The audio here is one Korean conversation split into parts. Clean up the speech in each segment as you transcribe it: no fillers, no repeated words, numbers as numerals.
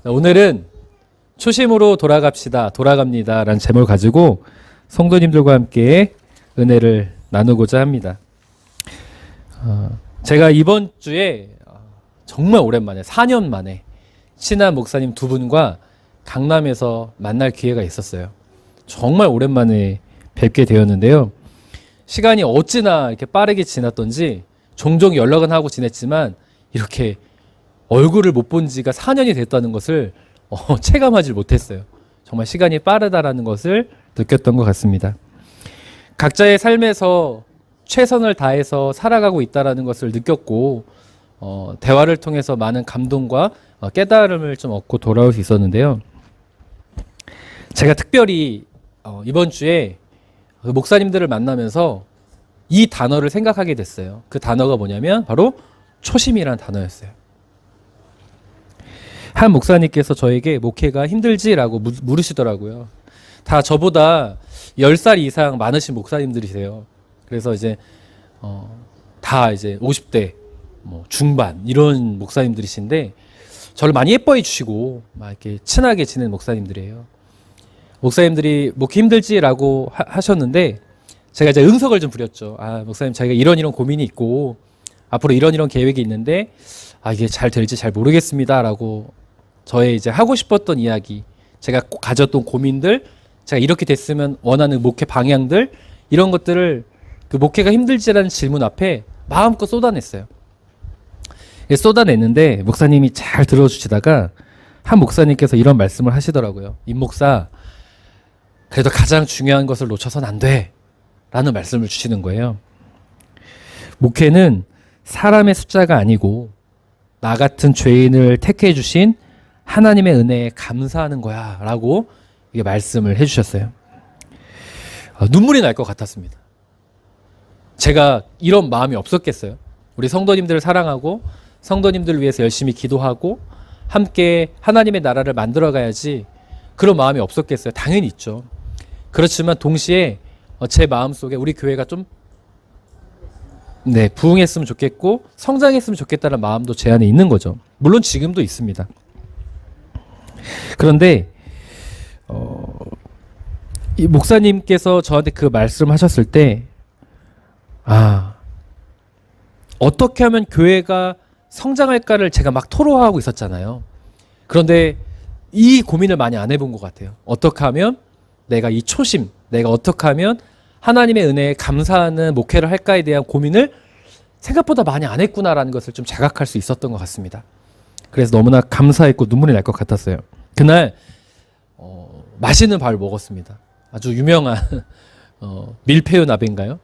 오늘은 초심으로 돌아갑시다, 돌아갑니다 라는 제목을 가지고 성도님들과 함께 은혜를 나누고자 합니다. 제가 이번 주에 정말 오랜만에 4년 만에 친한 목사님 두 분과 강남에서 만날 기회가 있었어요. 정말 오랜만에 뵙게 되었는데요. 시간이 어찌나 이렇게 빠르게 지났던지 종종 연락은 하고 지냈지만 이렇게 얼굴을 못 본 지가 4년이 됐다는 것을 체감하지 못했어요. 정말 시간이 빠르다라는 것을 느꼈던 것 같습니다. 각자의 삶에서 최선을 다해서 살아가고 있다는 것을 느꼈고 대화를 통해서 많은 감동과 깨달음을 좀 얻고 돌아올 수 있었는데요. 제가 특별히 이번 주에 그 목사님들을 만나면서 이 단어를 생각하게 됐어요. 그 단어가 뭐냐면 바로 초심이라는 단어였어요. 한 목사님께서 저에게 목회가 힘들지라고 물으시더라고요. 다 저보다 10살 이상 많으신 목사님들이세요. 그래서 이제 다 이제 50대 중반 이런 목사님들이신데 저를 많이 예뻐해 주시고 막 이렇게 친하게 지낸 목사님들이에요. 목사님들이 목회 힘들지라고 하셨는데 제가 이제 응석을 좀 부렸죠. 목사님 자기가 이런 고민이 있고 앞으로 이런 계획이 있는데 이게 잘 될지 잘 모르겠습니다라고 저의 이제 하고 싶었던 이야기, 제가 가졌던 고민들, 제가 이렇게 됐으면 원하는 목회 방향들 이런 것들을 그 목회가 힘들지라는 질문 앞에 마음껏 쏟아냈어요. 쏟아냈는데 목사님이 잘 들어주시다가 한 목사님께서 이런 말씀을 하시더라고요. 임 목사, 그래도 가장 중요한 것을 놓쳐서는 안 돼 라는 말씀을 주시는 거예요. 목회는 사람의 숫자가 아니고 나 같은 죄인을 택해 주신 하나님의 은혜에 감사하는 거야 라고 이게 말씀을 해주셨어요. 눈물이 날 것 같았습니다. 제가 이런 마음이 없었겠어요? 우리 성도님들을 사랑하고 성도님들을 위해서 열심히 기도하고 함께 하나님의 나라를 만들어 가야지 그런 마음이 없었겠어요? 당연히 있죠. 그렇지만 동시에 제 마음속에 우리 교회가 좀 부흥했으면 좋겠고 성장했으면 좋겠다는 마음도 제 안에 있는 거죠. 물론 지금도 있습니다. 그런데 이 목사님께서 저한테 그 말씀하셨을 때 어떻게 하면 교회가 성장할까를 제가 막 토로하고 있었잖아요. 그런데 이 고민을 많이 안 해본 것 같아요. 어떻게 하면 내가 이 초심, 내가 어떻게 하면 하나님의 은혜에 감사하는 목회를 할까에 대한 고민을 생각보다 많이 안 했구나라는 것을 좀 자각할 수 있었던 것 같습니다. 그래서 너무나 감사했고 눈물이 날 것 같았어요. 그날 맛있는 밥을 먹었습니다. 아주 유명한 밀푀유 나베인가요?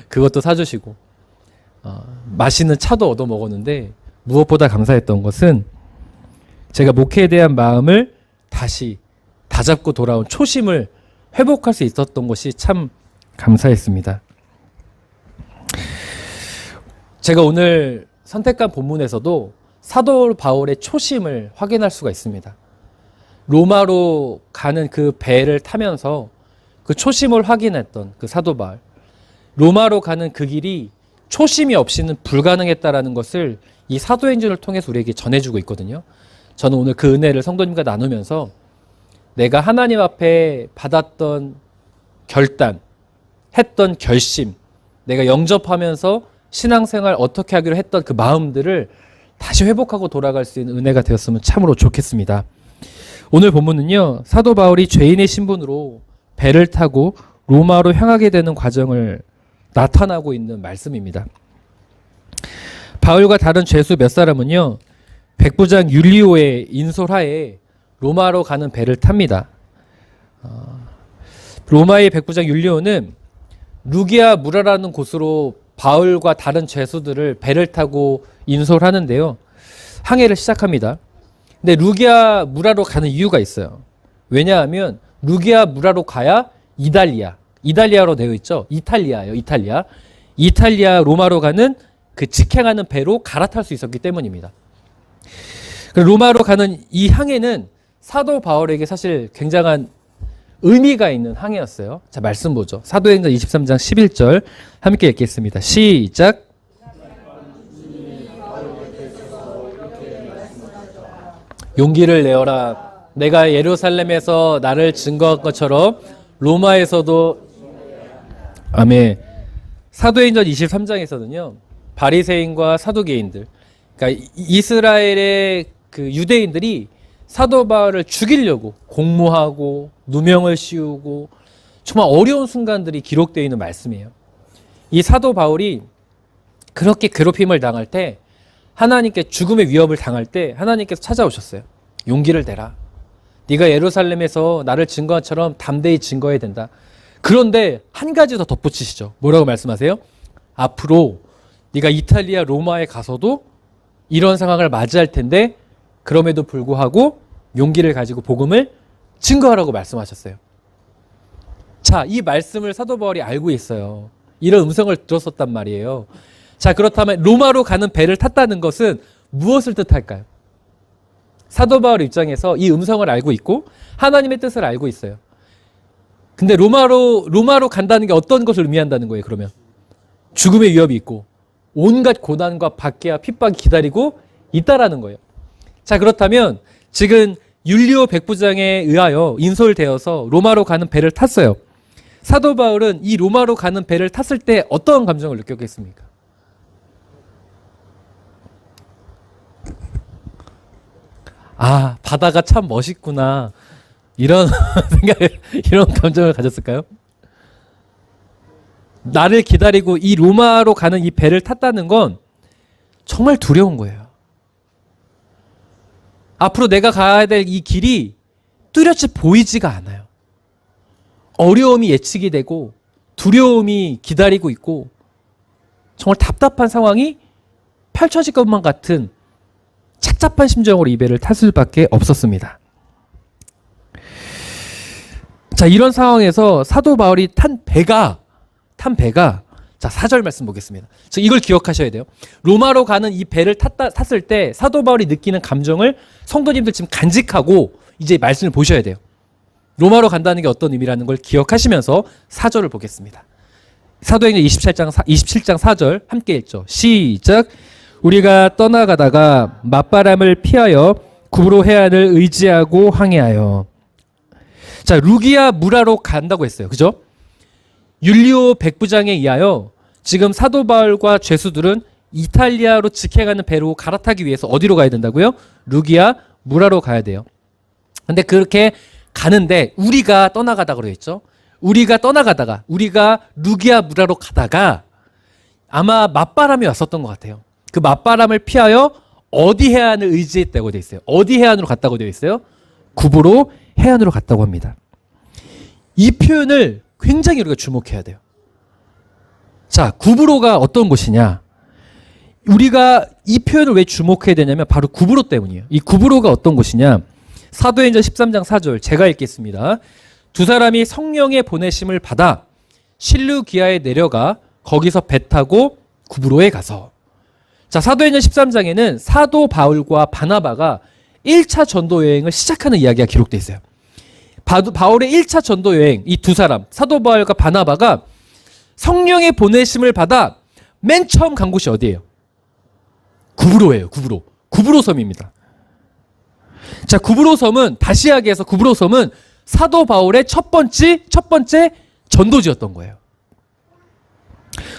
그것도 사주시고 맛있는 차도 얻어 먹었는데 무엇보다 감사했던 것은 제가 목회에 대한 마음을 다시 다잡고 돌아온 초심을 회복할 수 있었던 것이 참 감사했습니다. 제가 오늘 선택한 본문에서도 사도 바울의 초심을 확인할 수가 있습니다. 로마로 가는 그 배를 타면서 그 초심을 확인했던 그 사도 바울. 로마로 가는 그 길이 초심이 없이는 불가능했다라는 것을 이 사도행전을 통해서 우리에게 전해주고 있거든요. 저는 오늘 그 은혜를 성도님과 나누면서 내가 하나님 앞에 받았던 결단, 했던 결심, 내가 영접하면서 신앙생활 어떻게 하기로 했던 그 마음들을 다시 회복하고 돌아갈 수 있는 은혜가 되었으면 참으로 좋겠습니다. 오늘 본문은요, 사도 바울이 죄인의 신분으로 배를 타고 로마로 향하게 되는 과정을 나타나고 있는 말씀입니다. 바울과 다른 죄수 몇 사람은요, 백부장 율리오의 인솔하에 로마로 가는 배를 탑니다. 로마의 백부장 율리오는 루기아 무라라는 곳으로 바울과 다른 죄수들을 배를 타고 인솔하는데요. 항해를 시작합니다. 근데 루기아 무라로 가는 이유가 있어요. 왜냐하면 루기아 무라로 가야 이달리아로 되어 있죠. 이탈리아예요. 이탈리아 로마로 가는 그 직행하는 배로 갈아탈 수 있었기 때문입니다. 로마로 가는 이 항해는 사도 바울에게 사실 굉장한 의미가 있는 항해였어요. 자, 말씀 보죠. 사도행전 23장 11절 함께 읽겠습니다. 시작. 용기를 내어라. 내가 예루살렘에서 나를 증거한 것처럼 로마에서도. 아멘. 사도행전 23장에서는요. 바리새인과 사두개인들, 그러니까 이스라엘의 그 유대인들이 사도 바울을 죽이려고 공모하고 누명을 씌우고 정말 어려운 순간들이 기록되어 있는 말씀이에요. 이 사도 바울이 그렇게 괴롭힘을 당할 때, 하나님께 죽음의 위협을 당할 때 하나님께서 찾아오셨어요. 용기를 내라. 네가 예루살렘에서 나를 증거한 것처럼 담대히 증거해야 된다. 그런데 한 가지 더 덧붙이시죠. 뭐라고 말씀하세요? 앞으로 네가 이탈리아 로마에 가서도 이런 상황을 맞이할 텐데 그럼에도 불구하고 용기를 가지고 복음을 증거하라고 말씀하셨어요. 자, 이 말씀을 사도 바울이 알고 있어요. 이런 음성을 들었었단 말이에요. 자, 그렇다면 로마로 가는 배를 탔다는 것은 무엇을 뜻할까요? 사도 바울 입장에서 이 음성을 알고 있고 하나님의 뜻을 알고 있어요. 근데 로마로 간다는 게 어떤 것을 의미한다는 거예요, 그러면? 죽음의 위협이 있고 온갖 고난과 박해와 핍박이 기다리고 있다라는 거예요. 자, 그렇다면 지금 율리오 백부장에 의하여 인솔되어서 로마로 가는 배를 탔어요. 사도 바울은 이 로마로 가는 배를 탔을 때 어떤 감정을 느꼈겠습니까? 아, 바다가 참 멋있구나. 이런 이런 감정을 가졌을까요? 나를 기다리고 이 로마로 가는 이 배를 탔다는 건 정말 두려운 거예요. 앞으로 내가 가야 될 이 길이 뚜렷이 보이지가 않아요. 어려움이 예측이 되고 두려움이 기다리고 있고 정말 답답한 상황이 펼쳐질 것만 같은 착잡한 심정으로 이 배를 탔을 수밖에 없었습니다. 자, 이런 상황에서 사도 바울이 탄 배가 자, 4절 말씀 보겠습니다. 이걸 기억하셔야 돼요. 로마로 가는 이 배를 탔을 때 사도 바울이 느끼는 감정을 성도님들 지금 간직하고 이제 말씀을 보셔야 돼요. 로마로 간다는 게 어떤 의미라는 걸 기억하시면서 4절을 보겠습니다. 사도행전 27장 4절 함께 읽죠. 시작. 우리가 떠나가다가 맞바람을 피하여 구브로 해안을 의지하고 항해하여. 자, 루기아 무라로 간다고 했어요. 그죠? 율리오 백부장에 의하여 지금 사도 바울과 죄수들은 이탈리아로 직행하는 배로 갈아타기 위해서 어디로 가야 된다고요? 루기아 무라로 가야 돼요. 근데 그렇게 가는데 우리가 떠나가다 그러겠죠? 우리가 루기아 무라로 가다가 아마 맞바람이 왔었던 것 같아요. 그 맞바람을 피하여 어디 해안을 의지했다고 되어 있어요? 어디 해안으로 갔다고 되어 있어요? 구브로 해안으로 갔다고 합니다. 이 표현을 굉장히 우리가 주목해야 돼요. 자, 구브로가 어떤 곳이냐? 우리가 이 표현을 왜 주목해야 되냐면 바로 구브로 때문이에요. 이 구브로가 어떤 곳이냐? 사도행전 13장 4절 제가 읽겠습니다. 두 사람이 성령의 보내심을 받아 실루기아에 내려가 거기서 배 타고 구브로에 가서. 자, 사도행전 13장에는 사도 바울과 바나바가 1차 전도 여행을 시작하는 이야기가 기록되어 있어요. 바울의 1차 전도 여행, 이 두 사람, 사도 바울과 바나바가 성령의 보내심을 받아 맨 처음 간 곳이 어디예요? 구브로예요. 구브로 섬입니다. 자, 구브로 섬은 다시 이야기해서 구브로 섬은 사도 바울의 첫 번째 전도지였던 거예요.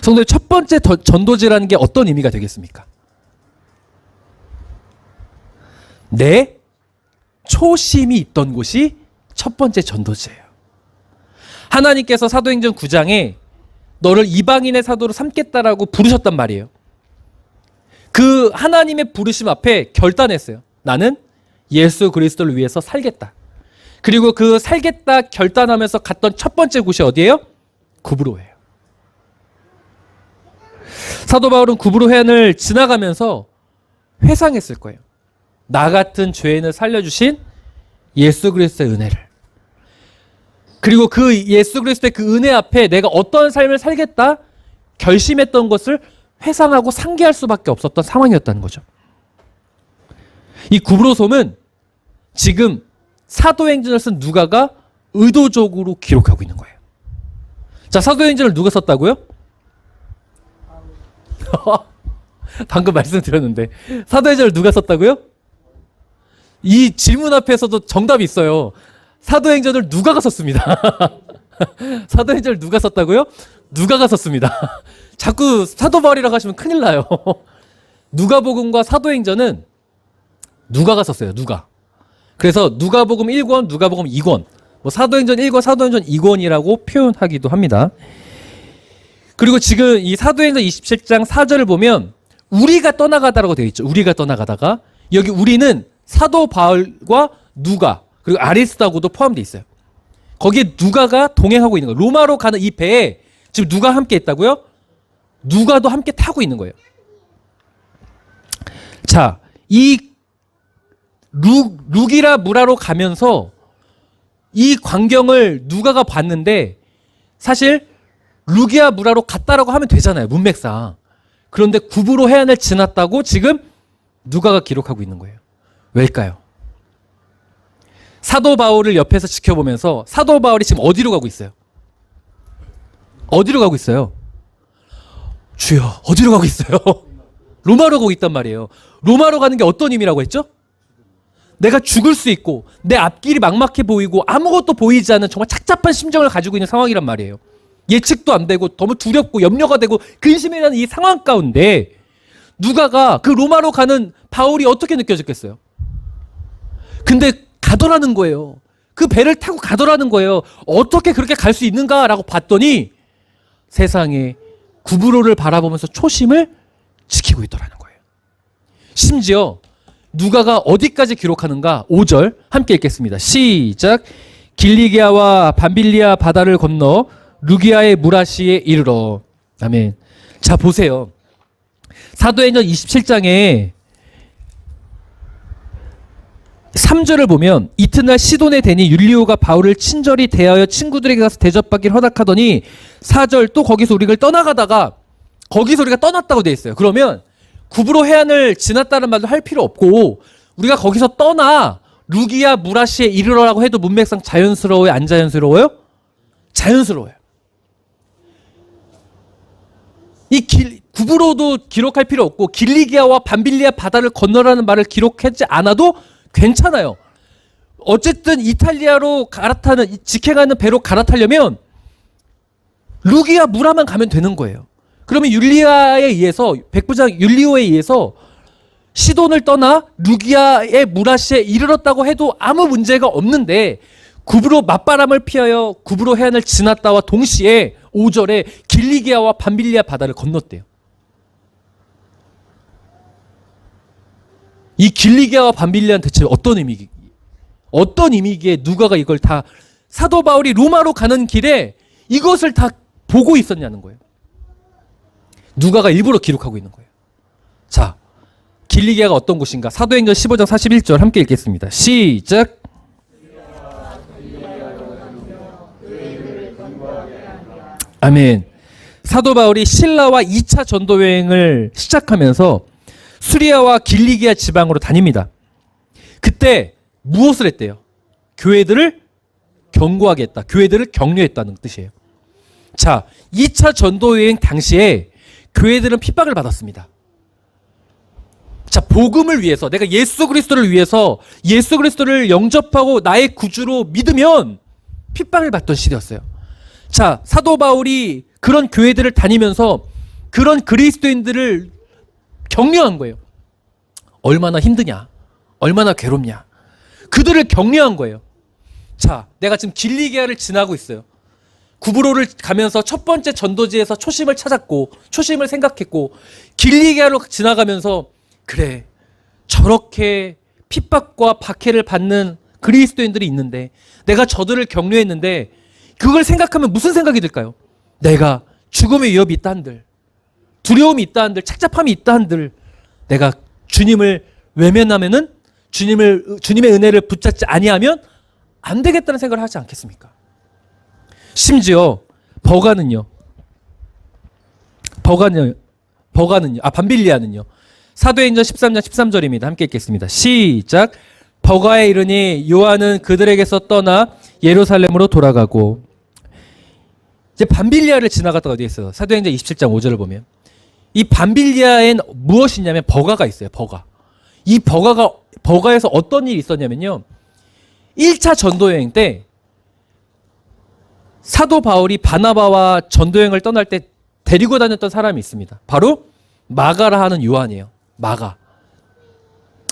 성도의 첫 번째 전도지라는 게 어떤 의미가 되겠습니까? 내 초심이 있던 곳이 첫 번째 전도지예요. 하나님께서 사도행전 9장에 너를 이방인의 사도로 삼겠다라고 부르셨단 말이에요. 그 하나님의 부르심 앞에 결단했어요. 나는 예수 그리스도를 위해서 살겠다. 그리고 그 살겠다 결단하면서 갔던 첫 번째 곳이 어디예요? 구브로예요. 사도 바울은 구브로 해안을 지나가면서 회상했을 거예요. 나 같은 죄인을 살려주신 예수 그리스도의 은혜를. 그리고 그 예수 그리스도의 그 은혜 앞에 내가 어떤 삶을 살겠다 결심했던 것을 회상하고 상기할 수밖에 없었던 상황이었다는 거죠. 이 구브로 섬은 지금 사도행전을 쓴 누가가 의도적으로 기록하고 있는 거예요. 자, 사도행전을 누가 썼다고요? 방금 말씀드렸는데 사도행전을 누가 썼다고요? 이 질문 앞에서도 정답이 있어요. 사도행전을 누가가 썼습니다. 사도행전을 누가 썼다고요? 누가가 썼습니다. 자꾸 사도 바울이라고 하시면 큰일 나요. 누가복음과 사도행전은 누가가 썼어요. 누가. 그래서 누가복음 1권, 누가복음 2권, 뭐 사도행전 1권, 사도행전 2권이라고 표현하기도 합니다. 그리고 지금 이 사도행전 27장 4절을 보면 우리가 떠나가다라고 되어 있죠. 우리가 떠나가다가 여기 우리는 사도 바울과 누가 그리고 아리스도하고도 포함되어 있어요. 거기에 누가가 동행하고 있는 거예요. 로마로 가는 이 배에 지금 누가 함께 있다고요? 누가도 함께 타고 있는 거예요. 자, 이 룩이라 무라로 가면서 이 광경을 누가가 봤는데 사실 룩이야 무라로 갔다라고 하면 되잖아요. 문맥상. 그런데 구브로 해안을 지났다고 지금 누가가 기록하고 있는 거예요. 왜일까요? 사도 바울을 옆에서 지켜보면서 사도 바울이 지금 어디로 가고 있어요? 어디로 가고 있어요? 주여, 어디로 가고 있어요? 로마로 가고 있단 말이에요. 로마로 가는 게 어떤 의미라고 했죠? 내가 죽을 수 있고 내 앞길이 막막해 보이고 아무것도 보이지 않는 정말 착잡한 심정을 가지고 있는 상황이란 말이에요. 예측도 안 되고 너무 두렵고 염려가 되고 근심이 나는 이 상황 가운데 누가가 그 로마로 가는 바울이 어떻게 느껴졌겠어요? 근데 가더라는 거예요. 그 배를 타고 가더라는 거예요. 어떻게 그렇게 갈 수 있는가라고 봤더니 세상에 구브로를 바라보면서 초심을 지키고 있더라는 거예요. 심지어 누가가 어디까지 기록하는가? 5절 함께 읽겠습니다. 시작. 길리기아와 밤빌리아 바다를 건너 루기아의 무라시에 이르러. 아멘. 자, 보세요. 사도행전 27장에 3절을 보면 이튿날 시돈에 대니 율리오가 바울을 친절히 대하여 친구들에게 가서 대접받기를 허락하더니 4절 또 거기서 우리가 떠나가다가 거기서 우리가 떠났다고 되어 있어요. 그러면 구브로 해안을 지났다는 말도 할 필요 없고 우리가 거기서 떠나 루기아 무라시에 이르러라고 해도 문맥상 자연스러워요? 안 자연스러워요? 자연스러워요. 구브로도 기록할 필요 없고 길리기아와 밤빌리아 바다를 건너라는 말을 기록하지 않아도 괜찮아요. 어쨌든 이탈리아로 갈아타는 직행하는 배로 갈아타려면 루기아 무라만 가면 되는 거예요. 그러면 율리아에 의해서 백부장 율리오에 의해서 시돈을 떠나 루기아의 무라시에 이르렀다고 해도 아무 문제가 없는데 구브로 맞바람을 피하여 구브로 해안을 지났다와 동시에 5절에 길리기아와 밤빌리아 바다를 건넜대요. 이 길리기아와 밤빌리아는 대체 어떤 의미기에 누가가 이걸 다 사도 바울이 로마로 가는 길에 이것을 다 보고 있었냐는 거예요. 누가가 일부러 기록하고 있는 거예요. 자, 길리기아가 어떤 곳인가? 사도행전 15장 41절 함께 읽겠습니다. 시작. 아멘. 사도 바울이 신라와 2차 전도 여행을 시작하면서 수리아와 길리기아 지방으로 다닙니다. 그때 무엇을 했대요? 교회들을 경고하게 했다. 교회들을 격려했다는 뜻이에요. 자, 2차 전도 여행 당시에 교회들은 핍박을 받았습니다. 자, 복음을 위해서 내가 예수 그리스도를 위해서 예수 그리스도를 영접하고 나의 구주로 믿으면 핍박을 받던 시대였어요. 자, 사도 바울이 그런 교회들을 다니면서 그런 그리스도인들을 격려한 거예요. 얼마나 힘드냐, 얼마나 괴롭냐. 그들을 격려한 거예요. 자, 내가 지금 길리기아를 지나고 있어요. 구브로를 가면서 첫 번째 전도지에서 초심을 찾았고 초심을 생각했고 길리기아로 지나가면서 그래, 저렇게 핍박과 박해를 받는 그리스도인들이 있는데 내가 저들을 격려했는데 그걸 생각하면 무슨 생각이 들까요? 내가 죽음의 위협이 있다 한들, 두려움이 있다 한들, 착잡함이 있다 한들 내가 주님을 외면하면은 주님의 은혜를 붙잡지 아니하면 안 되겠다는 생각을 하지 않겠습니까? 심지어 밤빌리아는요. 사도행전 13장 13절입니다. 함께 읽겠습니다. 시작. 버가에 이르니 요한은 그들에게서 떠나 예루살렘으로 돌아가고. 이제 밤빌리아를 지나갔다가 어디에 있어요? 사도행전 27장 5절을 보면 이 밤빌리아엔 무엇이 있냐면 버가가 있어요. 버가. 이 버가가 버가에서 어떤 일이 있었냐면요. 1차 전도여행 때 사도 바울이 바나바와 전도여행을 떠날 때 데리고 다녔던 사람이 있습니다. 바로 마가라 하는 요한이에요. 마가.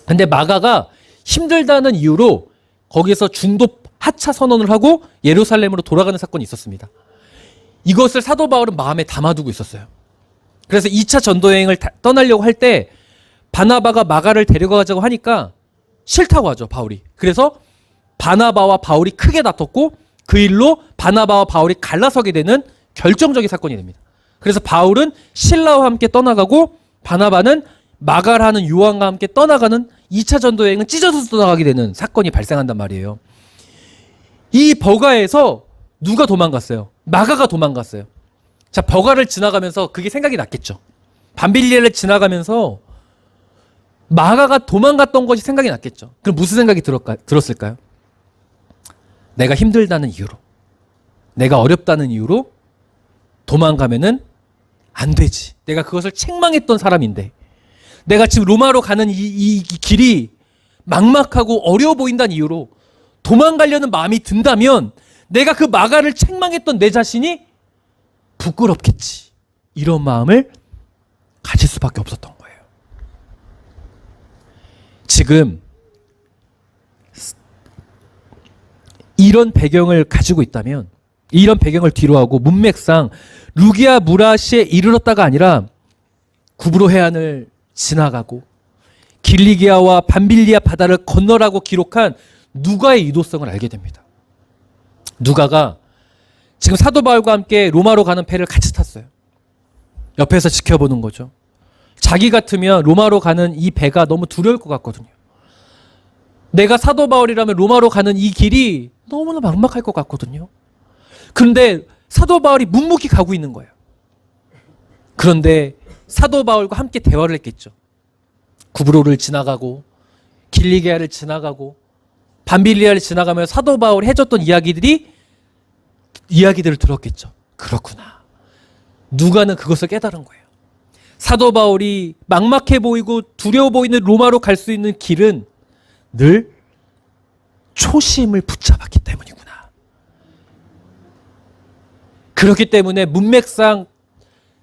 근데 마가가 힘들다는 이유로 거기서 중도 하차 선언을 하고 예루살렘으로 돌아가는 사건이 있었습니다. 이것을 사도 바울은 마음에 담아두고 있었어요. 그래서 2차 전도여행을 떠나려고 할 때 바나바가 마가를 데려가자고 하니까 싫다고 하죠, 바울이. 그래서 바나바와 바울이 크게 다퉜고 그 일로 바나바와 바울이 갈라서게 되는 결정적인 사건이 됩니다. 그래서 바울은 실라와 함께 떠나가고 바나바는 마가라는 요한과 함께 떠나가는 2차 전도여행은 찢어져서 떠나가게 되는 사건이 발생한단 말이에요. 이 버가에서 누가 도망갔어요? 마가가 도망갔어요. 자, 버가를 지나가면서 그게 생각이 났겠죠. 밤빌리에를 지나가면서 마가가 도망갔던 것이 생각이 났겠죠. 그럼 무슨 생각이 들었을까요? 내가 힘들다는 이유로, 내가 어렵다는 이유로 도망가면은 안 되지. 내가 그것을 책망했던 사람인데, 내가 지금 로마로 가는 이 길이 막막하고 어려워 보인다는 이유로 도망가려는 마음이 든다면 내가 그 마가를 책망했던 내 자신이 부끄럽겠지. 이런 마음을 가질 수밖에 없었던 거예요. 지금 이런 배경을 가지고 있다면, 이런 배경을 뒤로하고 문맥상 루기아 무라시에 이르렀다가 아니라 구브로 해안을 지나가고 길리기아와 밤빌리아 바다를 건너라고 기록한 누가의 의도성을 알게 됩니다. 누가가 지금 사도 바울과 함께 로마로 가는 배를 같이 탔어요. 옆에서 지켜보는 거죠. 자기 같으면 로마로 가는 이 배가 너무 두려울 것 같거든요. 내가 사도 바울이라면 로마로 가는 이 길이 너무나 막막할 것 같거든요. 그런데 사도 바울이 묵묵히 가고 있는 거예요. 그런데 사도 바울과 함께 대화를 했겠죠. 구브로를 지나가고 길리기아를 지나가고 밤빌리아를 지나가며 사도 바울이 해줬던 이야기들을 들었겠죠. 그렇구나. 누가는 그것을 깨달은 거예요. 사도 바울이 막막해 보이고 두려워 보이는 로마로 갈 수 있는 길은 늘 초심을 붙잡았기 때문이구나. 그렇기 때문에 문맥상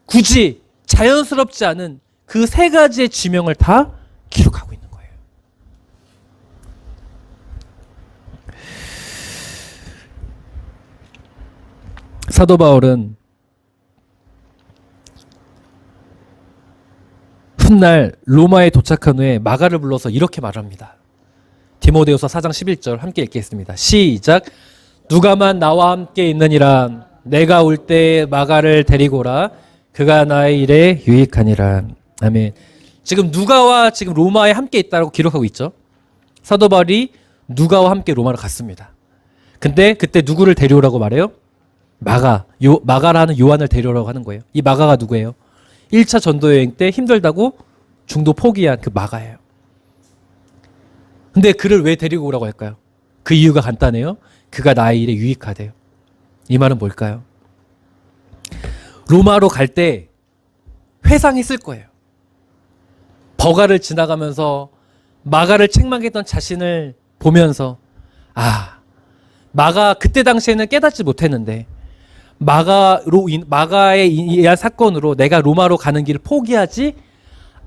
굳이 자연스럽지 않은 그 세 가지의 지명을 다 기록하고 있는 거예요. 사도 바울은 훗날 로마에 도착한 후에 마가를 불러서 이렇게 말합니다. 디모데후서 4장 11절 함께 읽겠습니다. 시작. 누가만 나와 함께 있느니라. 내가 올 때 마가를 데리고라. 그가 나의 일에 유익하니라. 아멘. 지금 누가와 지금 로마에 함께 있다고 기록하고 있죠. 사도 바울이 누가와 함께 로마로 갔습니다. 근데 그때 누구를 데려오라고 말해요? 마가라는 요한을 데려오라고 하는 거예요. 이 마가가 누구예요? 1차 전도여행 때 힘들다고 중도 포기한 그 마가예요. 근데 그를 왜 데리고 오라고 할까요? 그 이유가 간단해요. 그가 나의 일에 유익하대요. 이 말은 뭘까요? 로마로 갈 때 회상했을 거예요. 버가를 지나가면서 마가를 책망했던 자신을 보면서 마가 그때 당시에는 깨닫지 못했는데 마가에 의한 사건으로 내가 로마로 가는 길을 포기하지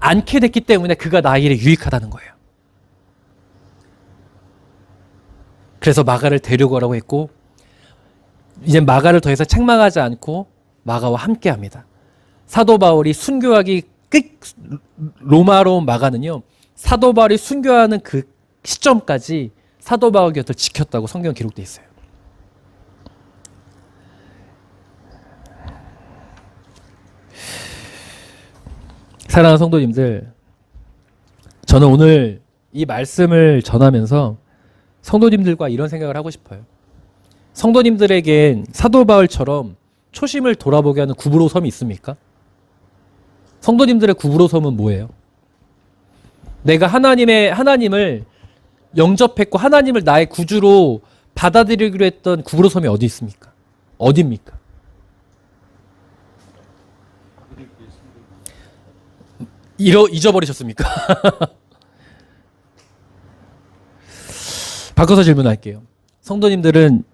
않게 됐기 때문에 그가 나의 일에 유익하다는 거예요. 그래서 마가를 데려오라고 했고 이제 마가를 더 이상 책망하지 않고 마가와 함께 합니다. 사도 바울이 순교하기 로마로 마가는요. 사도 바울이 순교하는 그 시점까지 사도 바울 곁을 지켰다고 성경 기록되어 있어요. 사랑하는 성도님들, 저는 오늘 이 말씀을 전하면서 성도님들과 이런 생각을 하고 싶어요. 성도님들에겐 사도 바울처럼 초심을 돌아보게 하는 구브로 섬이 있습니까? 성도님들의 구브로 섬은 뭐예요? 내가 하나님을 영접했고 하나님을 나의 구주로 받아들이기로 했던 구브로 섬이 어디 있습니까? 어디입니까? 잊어버리셨습니까? 바꿔서 질문할게요. 성도님들은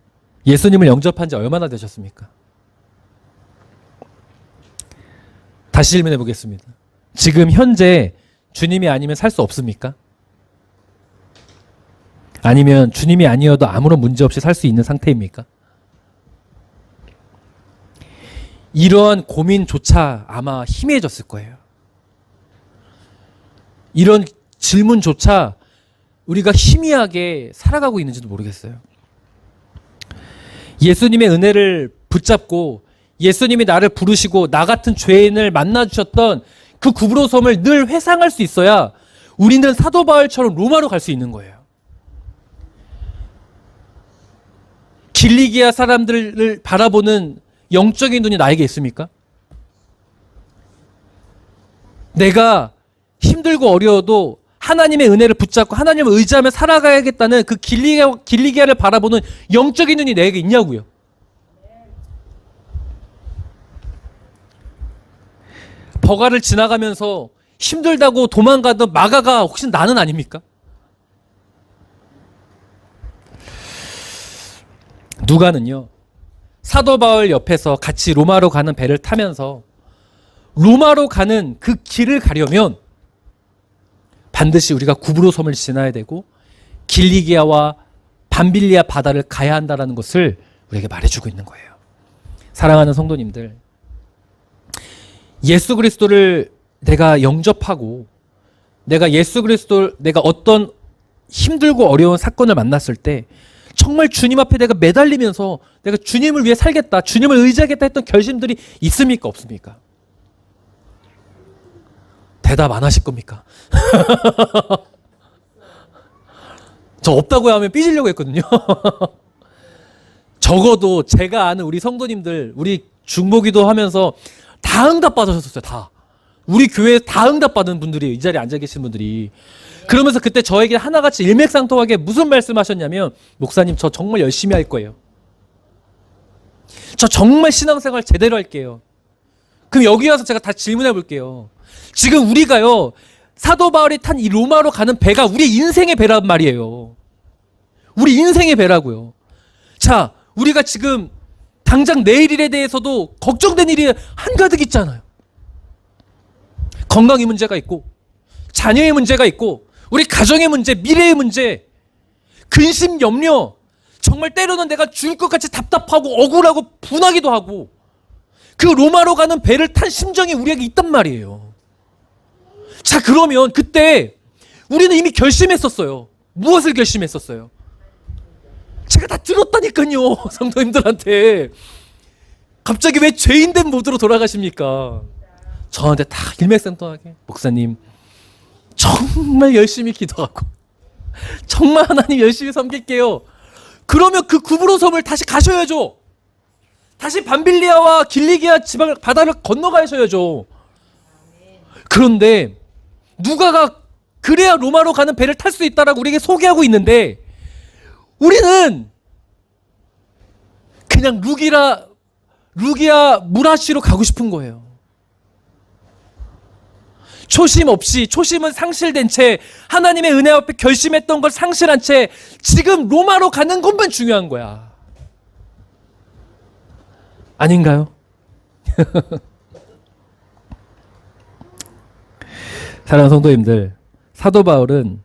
예수님을 영접한 지 얼마나 되셨습니까? 다시 질문해 보겠습니다. 지금 현재 주님이 아니면 살 수 없습니까? 아니면 주님이 아니어도 아무런 문제 없이 살 수 있는 상태입니까? 이러한 고민조차 아마 희미해졌을 거예요. 이런 질문조차 우리가 희미하게 살아가고 있는지도 모르겠어요. 예수님의 은혜를 붙잡고 예수님이 나를 부르시고 나 같은 죄인을 만나주셨던 그 구브로섬을 늘 회상할 수 있어야 우리는 사도 바울처럼 로마로 갈 수 있는 거예요. 길리기아 사람들을 바라보는 영적인 눈이 나에게 있습니까? 내가 힘들고 어려워도 하나님의 은혜를 붙잡고 하나님을 의지하며 살아가야겠다는 그 길리기아를 바라보는 영적인 눈이 내게 있냐고요. 버가를 지나가면서 힘들다고 도망가던 마가가 혹시 나는 아닙니까? 누가는요, 사도 바울 옆에서 같이 로마로 가는 배를 타면서 로마로 가는 그 길을 가려면 반드시 우리가 구브로 섬을 지나야 되고 길리기아와 밤빌리아 바다를 가야 한다는 것을 우리에게 말해주고 있는 거예요. 사랑하는 성도님들, 예수 그리스도를 내가 영접하고 내가 어떤 힘들고 어려운 사건을 만났을 때 정말 주님 앞에 내가 매달리면서 내가 주님을 위해 살겠다, 주님을 의지하겠다 했던 결심들이 있습니까? 없습니까? 대답 안 하실 겁니까? 저 없다고 하면 삐지려고 했거든요. 적어도 제가 아는 우리 성도님들, 우리 중보기도 하면서 다 응답 받으셨어요. 다. 우리 교회에 다 응답 받은 분들이, 이 자리에 앉아 계신 분들이. 그러면서 그때 저에게 하나같이 일맥상통하게 무슨 말씀하셨냐면, 목사님 저 정말 열심히 할 거예요. 저 정말 신앙생활 제대로 할게요. 그럼 여기 와서 제가 다 질문해 볼게요. 지금 우리가요, 사도 바울이 탄 이 로마로 가는 배가 우리 인생의 배란 말이에요. 우리 인생의 배라고요. 자, 우리가 지금 당장 내일 일에 대해서도 걱정된 일이 한가득 있잖아요. 건강의 문제가 있고, 자녀의 문제가 있고, 우리 가정의 문제, 미래의 문제, 근심, 염려, 정말 때로는 내가 죽을 것 같이 답답하고 억울하고 분하기도 하고, 그 로마로 가는 배를 탄 심정이 우리에게 있단 말이에요. 자, 그러면 그때 우리는 이미 결심했었어요. 무엇을 결심했었어요? 제가 다 들었다니까요. 성도님들한테. 갑자기 왜 죄인된 모드로 돌아가십니까? 저한테 다 일맥상통하게, 목사님 정말 열심히 기도하고 정말 하나님 열심히 섬길게요. 그러면 그 구브로 섬을 다시 가셔야죠. 다시 밤빌리아와 길리기아 지방 바다를 건너가셔야죠. 그런데 누가가 그래야 로마로 가는 배를 탈 수 있다라고 우리에게 소개하고 있는데, 우리는 그냥 루기아 무라시로 가고 싶은 거예요. 초심 없이, 초심은 상실된 채, 하나님의 은혜 앞에 결심했던 걸 상실한 채 지금 로마로 가는 것만 중요한 거야. 아닌가요? 사랑하는 성도님들, 사도 바울은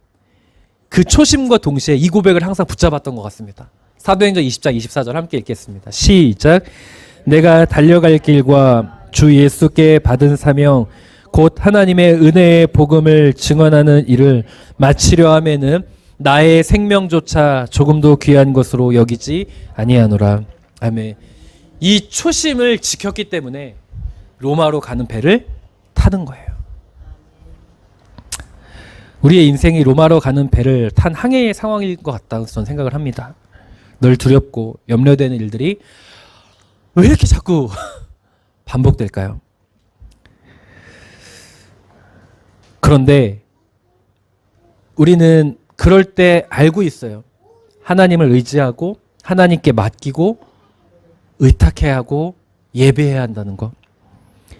그 초심과 동시에 이 고백을 항상 붙잡았던 것 같습니다. 사도행전 20장 24절 함께 읽겠습니다. 시작. 내가 달려갈 길과 주 예수께 받은 사명 곧 하나님의 은혜의 복음을 증언하는 일을 마치려 하면은 나의 생명조차 조금도 귀한 것으로 여기지 아니하노라. 아멘. 이 초심을 지켰기 때문에 로마로 가는 배를 타는 거예요. 우리의 인생이 로마로 가는 배를 탄 항해의 상황일 것 같다고 저는 생각을 합니다. 늘 두렵고 염려되는 일들이 왜 이렇게 자꾸 반복될까요? 그런데 우리는 그럴 때 알고 있어요. 하나님을 의지하고 하나님께 맡기고 의탁해야 하고 예배해야 한다는 거.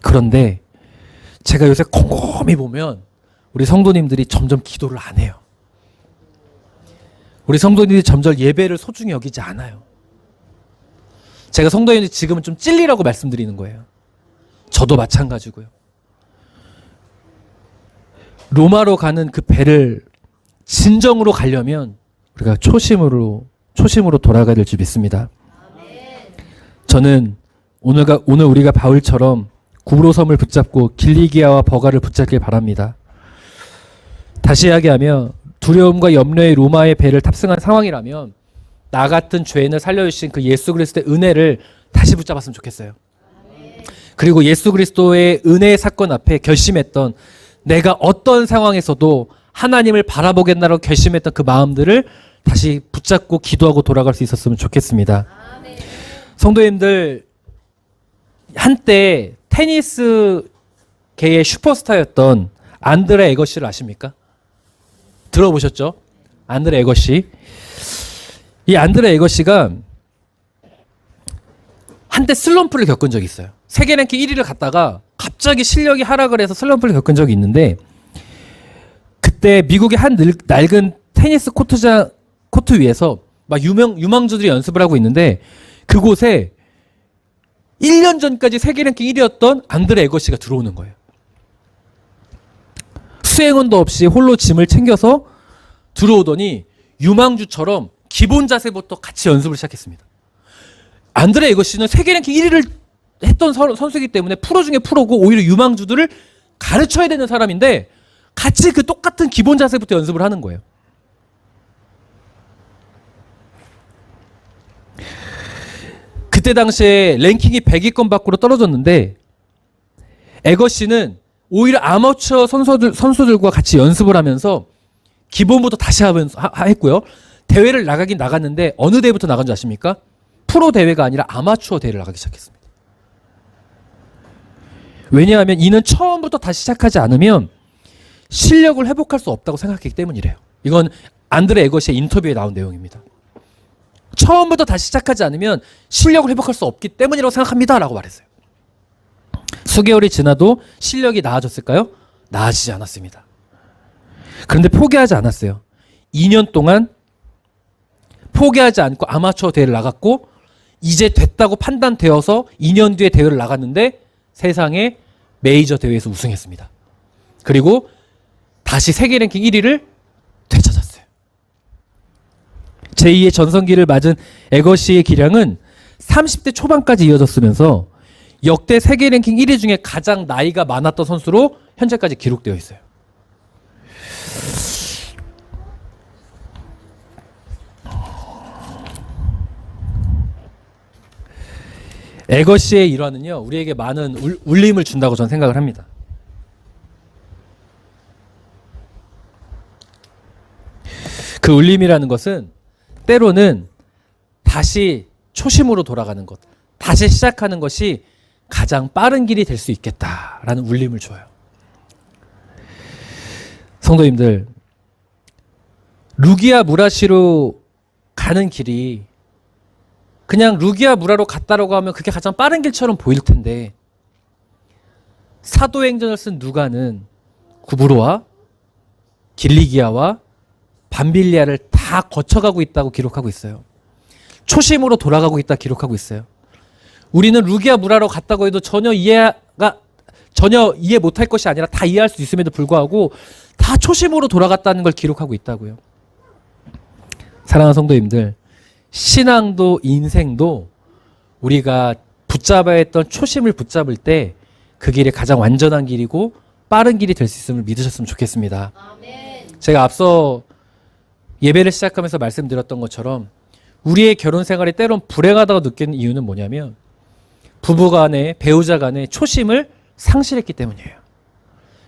그런데 제가 요새 곰곰이 보면 우리 성도님들이 점점 기도를 안 해요. 우리 성도님들이 점점 예배를 소중히 여기지 않아요. 제가 성도님들 지금은 좀 찔리라고 말씀드리는 거예요. 저도 마찬가지고요. 로마로 가는 그 배를 진정으로 가려면 우리가 초심으로 돌아가야 될 줄 믿습니다. 저는 오늘 우리가 바울처럼 구브로섬을 붙잡고 길리기아와 버가를 붙잡길 바랍니다. 다시 이야기하면 두려움과 염려의 로마의 배를 탑승한 상황이라면 나 같은 죄인을 살려주신 그 예수 그리스도의 은혜를 다시 붙잡았으면 좋겠어요. 그리고 예수 그리스도의 은혜의 사건 앞에 결심했던, 내가 어떤 상황에서도 하나님을 바라보겠다라고 결심했던 그 마음들을 다시 붙잡고 기도하고 돌아갈 수 있었으면 좋겠습니다. 성도님들, 한때 테니스계의 슈퍼스타였던 안드레 에거시를 아십니까? 들어보셨죠? 안드레 에거시. 이 안드레 에거시가 한때 슬럼프를 겪은 적이 있어요. 세계 랭킹 1위를 갔다가 갑자기 실력이 하락을 해서 슬럼프를 겪은 적이 있는데, 그때 미국의 한 낡은 테니스 코트 위에서 막 유망주들이 연습을 하고 있는데, 그곳에 1년 전까지 세계 랭킹 1위였던 안드레 에거시가 들어오는 거예요. 수행원도 없이 홀로 짐을 챙겨서 들어오더니 유망주처럼 기본 자세부터 같이 연습을 시작했습니다. 안드레 에거시는 세계 랭킹 1위를 했던 선수이기 때문에 프로 중에 프로고 오히려 유망주들을 가르쳐야 되는 사람인데 같이 그 똑같은 기본 자세부터 연습을 하는 거예요. 그때 당시에 랭킹이 100위권 밖으로 떨어졌는데 에거시는 오히려 아마추어 선수들과 같이 연습을 하면서 기본부터 다시 했고요. 대회를 나가긴 나갔는데 어느 대회부터 나간 줄 아십니까? 프로 대회가 아니라 아마추어 대회를 나가기 시작했습니다. 왜냐하면 이는 처음부터 다시 시작하지 않으면 실력을 회복할 수 없다고 생각했기 때문이래요. 이건 안드레 에거시의 인터뷰에 나온 내용입니다. 처음부터 다시 시작하지 않으면 실력을 회복할 수 없기 때문이라고 생각합니다 라고 말했어요. 수개월이 지나도 실력이 나아졌을까요? 나아지지 않았습니다. 그런데 포기하지 않았어요. 2년 동안 포기하지 않고 아마추어 대회를 나갔고, 이제 됐다고 판단되어서 2년 뒤에 대회를 나갔는데 세상의 메이저 대회에서 우승했습니다. 그리고 다시 세계 랭킹 1위를 되찾았어요. 제2의 전성기를 맞은 에거시의 기량은 30대 초반까지 이어졌으면서 역대 세계 랭킹 1위 중에 가장 나이가 많았던 선수로 현재까지 기록되어 있어요. 에거시의 일화는요, 우리에게 많은 울림을 준다고 저는 생각을 합니다. 그 울림이라는 것은 때로는 다시 초심으로 돌아가는 것, 다시 시작하는 것이 가장 빠른 길이 될 수 있겠다라는 울림을 줘요. 성도님들, 루기아 무라시로 가는 길이 그냥 루기아 무라로 갔다라고 하면 그게 가장 빠른 길처럼 보일 텐데, 사도행전을 쓴 누가는 구브로와 길리기아와 밤빌리아를 다 거쳐가고 있다고 기록하고 있어요. 초심으로 돌아가고 있다 기록하고 있어요. 우리는 루기아 무라로 갔다고 해도 전혀 이해 못할 것이 아니라 다 이해할 수 있음에도 불구하고 다 초심으로 돌아갔다는 걸 기록하고 있다고요. 사랑하는 성도님들, 신앙도 인생도 우리가 붙잡아야 했던 초심을 붙잡을 때 그 길이 가장 완전한 길이고 빠른 길이 될 수 있음을 믿으셨으면 좋겠습니다. 아멘. 제가 앞서 예배를 시작하면서 말씀드렸던 것처럼 우리의 결혼 생활이 때론 불행하다고 느끼는 이유는 뭐냐면 부부간에, 배우자간에 초심을 상실했기 때문이에요.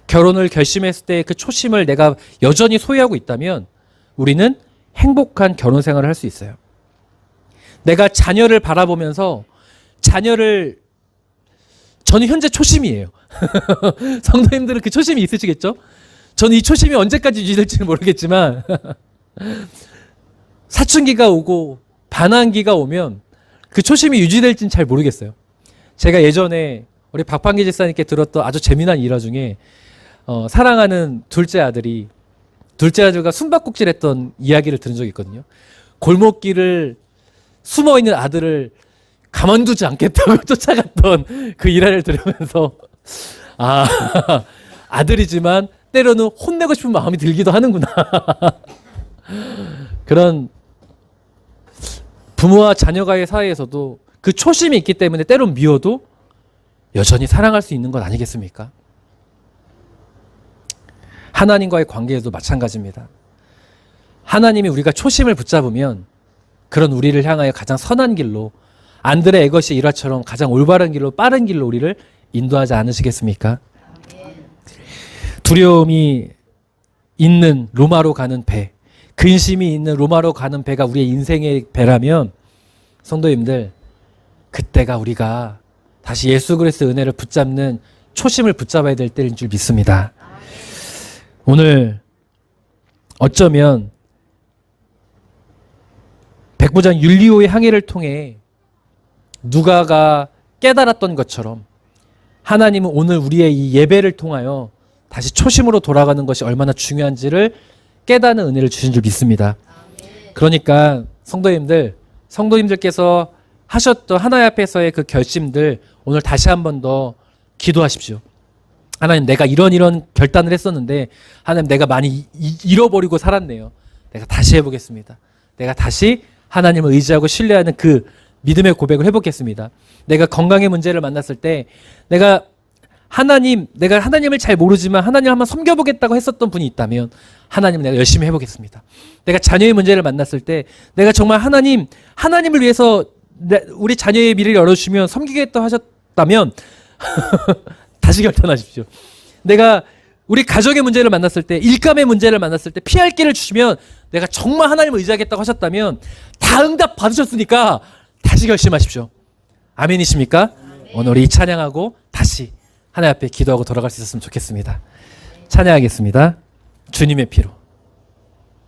결혼을 결심했을 때 그 초심을 내가 여전히 소유하고 있다면 우리는 행복한 결혼 생활을 할 수 있어요. 내가 자녀를 바라보면서 저는 현재 초심이에요. 성도님들은 그 초심이 있으시겠죠? 저는 이 초심이 언제까지 유지될지는 모르겠지만 사춘기가 오고 반항기가 오면 그 초심이 유지될지는 잘 모르겠어요. 제가 예전에 우리 박판기 집사님께 들었던 아주 재미난 일화 중에 사랑하는 둘째 아들이 둘째 아들과 숨바꼭질했던 이야기를 들은 적이 있거든요. 골목길을 숨어있는 아들을 가만두지 않겠다고 쫓아갔던 그 일화를 들으면서 아 아들이지만 때로는 혼내고 싶은 마음이 들기도 하는구나. 그런 부모와 자녀가의 사이에서도 그 초심이 있기 때문에 때론 미워도 여전히 사랑할 수 있는 것 아니겠습니까? 하나님과의 관계에도 마찬가지입니다. 하나님이 우리가 초심을 붙잡으면 그런 우리를 향하여 가장 선한 길로, 안드레 에것이 일화처럼 가장 올바른 길로, 빠른 길로 우리를 인도하지 않으시겠습니까? 두려움이 있는 로마로 가는 배, 근심이 있는 로마로 가는 배가 우리의 인생의 배라면 성도님들, 그때가 우리가 다시 예수 그리스도의 은혜를 붙잡는 초심을 붙잡아야 될 때인 줄 믿습니다. 오늘 어쩌면 백부장 율리오의 항해를 통해 누가가 깨달았던 것처럼 하나님은 오늘 우리의 이 예배를 통하여 다시 초심으로 돌아가는 것이 얼마나 중요한지를 깨닫는 은혜를 주신 줄 믿습니다. 그러니까 성도님들께서 하셨던 하나님 앞에서의 그 결심들 오늘 다시 한 번 더 기도하십시오. 하나님, 내가 이런 결단을 했었는데 하나님, 내가 많이 잃어버리고 살았네요. 내가 다시 해보겠습니다. 내가 다시 하나님을 의지하고 신뢰하는 그 믿음의 고백을 해보겠습니다. 내가 건강의 문제를 만났을 때 내가 하나님을 잘 모르지만 하나님을 한번 섬겨보겠다고 했었던 분이 있다면 하나님, 내가 열심히 해보겠습니다. 내가 자녀의 문제를 만났을 때 내가 정말 하나님을 위해서 우리 자녀의 미래를 열어주시면 섬기겠다고 하셨다면 다시 결단하십시오. 내가 우리 가족의 문제를 만났을 때, 일감의 문제를 만났을 때 피할 길을 주시면 내가 정말 하나님을 의지하겠다고 하셨다면 다 응답 받으셨으니까 다시 결심하십시오. 아멘이십니까? 아멘. 오늘 우리 찬양하고 다시 하나님 앞에 기도하고 돌아갈 수 있었으면 좋겠습니다. 찬양하겠습니다. 주님의 피로.